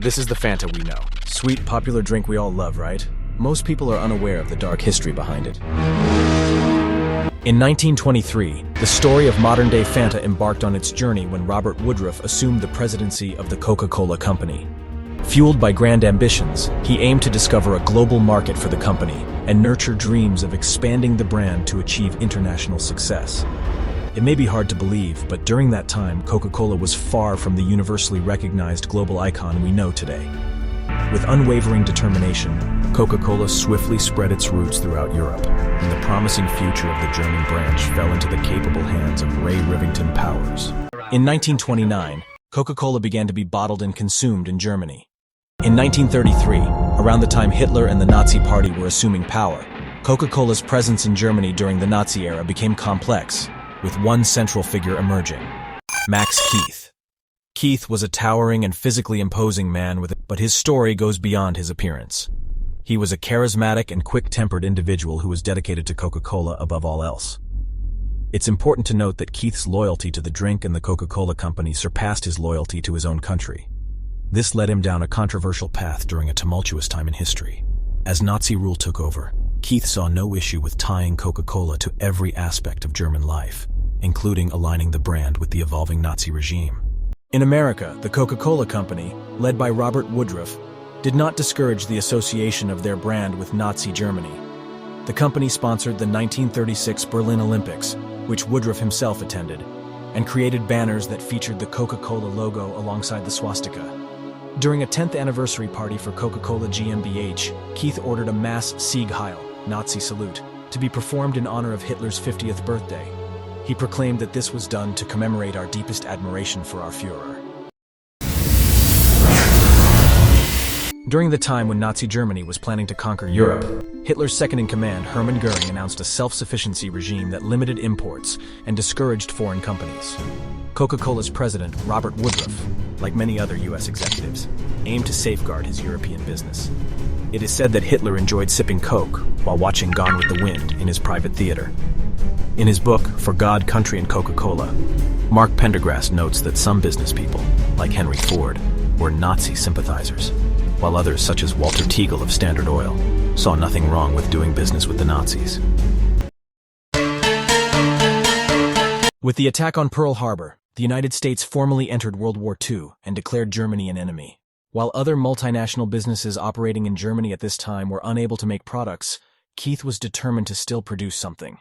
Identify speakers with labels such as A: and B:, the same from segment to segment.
A: This is the Fanta we know. Sweet, popular drink we all love, right? Most people are unaware of the dark history behind it. In 1923, the story of modern-day Fanta embarked on its journey when Robert Woodruff assumed the presidency of the Coca-Cola Company. Fueled by grand ambitions, he aimed to discover a global market for the company and nurture dreams of expanding the brand to achieve international success. It may be hard to believe, but during that time, Coca-Cola was far from the universally recognized global icon we know today. With unwavering determination, Coca-Cola swiftly spread its roots throughout Europe, and the promising future of the German branch fell into the capable hands of Ray Rivington Powers. In 1929, Coca-Cola began to be bottled and consumed in Germany. In 1933, around the time Hitler and the Nazi Party were assuming power, Coca-Cola's presence in Germany during the Nazi era became complex, with one central figure emerging: Max Keith. Keith was a towering and physically imposing man but his story goes beyond his appearance. He was a charismatic and quick-tempered individual who was dedicated to Coca-Cola above all else. It's important to note that Keith's loyalty to the drink and the Coca-Cola Company surpassed his loyalty to his own country. This led him down a controversial path during a tumultuous time in history. As Nazi rule took over, Keith saw no issue with tying Coca-Cola to every aspect of German life, including aligning the brand with the evolving Nazi regime. In America, the Coca-Cola Company, led by Robert Woodruff, did not discourage the association of their brand with Nazi Germany. The company sponsored the 1936 Berlin Olympics, which Woodruff himself attended, and created banners that featured the Coca-Cola logo alongside the swastika. During a 10th anniversary party for Coca-Cola GmbH, Keith ordered a mass Sieg Heil, Nazi salute, to be performed in honor of Hitler's 50th birthday. He proclaimed that this was done to commemorate our deepest admiration for our Führer. During the time when Nazi Germany was planning to conquer Europe, Hitler's second-in-command, Hermann Göring, announced a self-sufficiency regime that limited imports and discouraged foreign companies. Coca-Cola's president, Robert Woodruff, like many other U.S. executives, aimed to safeguard his European business. It is said that Hitler enjoyed sipping Coke while watching Gone with the Wind in his private theater. In his book, For God, Country, and Coca-Cola, Mark Pendergrass notes that some business people, like Henry Ford, were Nazi sympathizers, while others, such as Walter Teagle of Standard Oil, saw nothing wrong with doing business with the Nazis. With the attack on Pearl Harbor, the United States formally entered World War II and declared Germany an enemy. While other multinational businesses operating in Germany at this time were unable to make products, Keith was determined to still produce something.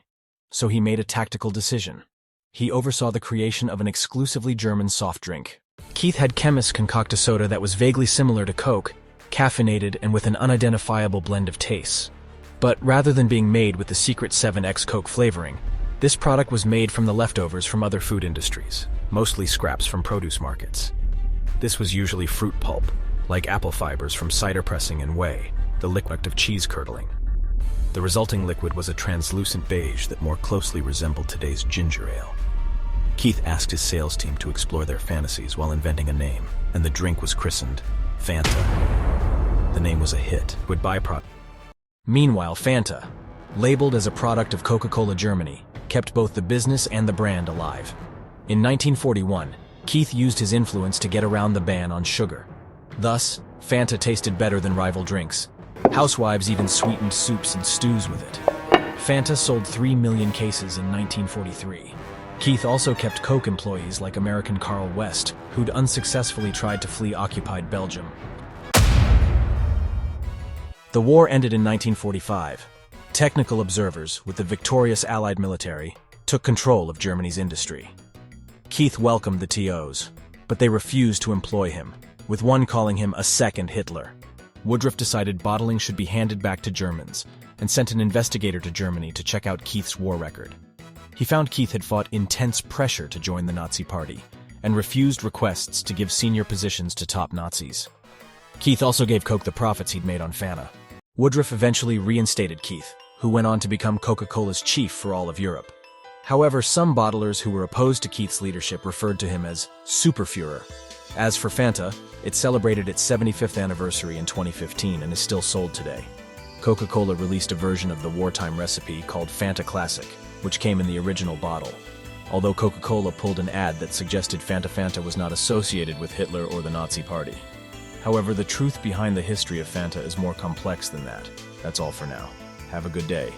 A: So he made a tactical decision. He oversaw the creation of an exclusively German soft drink. Keith had chemists concoct a soda that was vaguely similar to Coke, caffeinated and with an unidentifiable blend of tastes. But rather than being made with the secret 7X Coke flavoring, this product was made from the leftovers from other food industries, mostly scraps from produce markets. This was usually fruit pulp, like apple fibers from cider pressing and whey, the liquid of cheese curdling. The resulting liquid was a translucent beige that more closely resembled today's ginger ale. Keith asked his sales team to explore their fantasies while inventing a name, and the drink was christened Fanta. The name was a hit, with byproduct. Meanwhile, Fanta, labeled as a product of Coca-Cola Germany, kept both the business and the brand alive. In 1941, Keith used his influence to get around the ban on sugar. Thus, Fanta tasted better than rival drinks. Housewives even sweetened soups and stews with it. Fanta sold 3 million cases in 1943. Keith also kept Coke employees like American Carl West, who'd unsuccessfully tried to flee occupied Belgium. The war ended in 1945. Technical observers, with the victorious Allied military, took control of Germany's industry. Keith welcomed the TOs, but they refused to employ him, with one calling him a second Hitler. Woodruff decided bottling should be handed back to Germans, and sent an investigator to Germany to check out Keith's war record. He found Keith had fought intense pressure to join the Nazi Party, and refused requests to give senior positions to top Nazis. Keith also gave Coke the profits he'd made on Fanta. Woodruff eventually reinstated Keith, who went on to become Coca-Cola's chief for all of Europe. However, some bottlers who were opposed to Keith's leadership referred to him as Superführer. As for Fanta, it celebrated its 75th anniversary in 2015 and is still sold today. Coca-Cola released a version of the wartime recipe called Fanta Classic, which came in the original bottle, although Coca-Cola pulled an ad that suggested Fanta was not associated with Hitler or the Nazi Party. However, the truth behind the history of Fanta is more complex than that. That's all for now. Have a good day.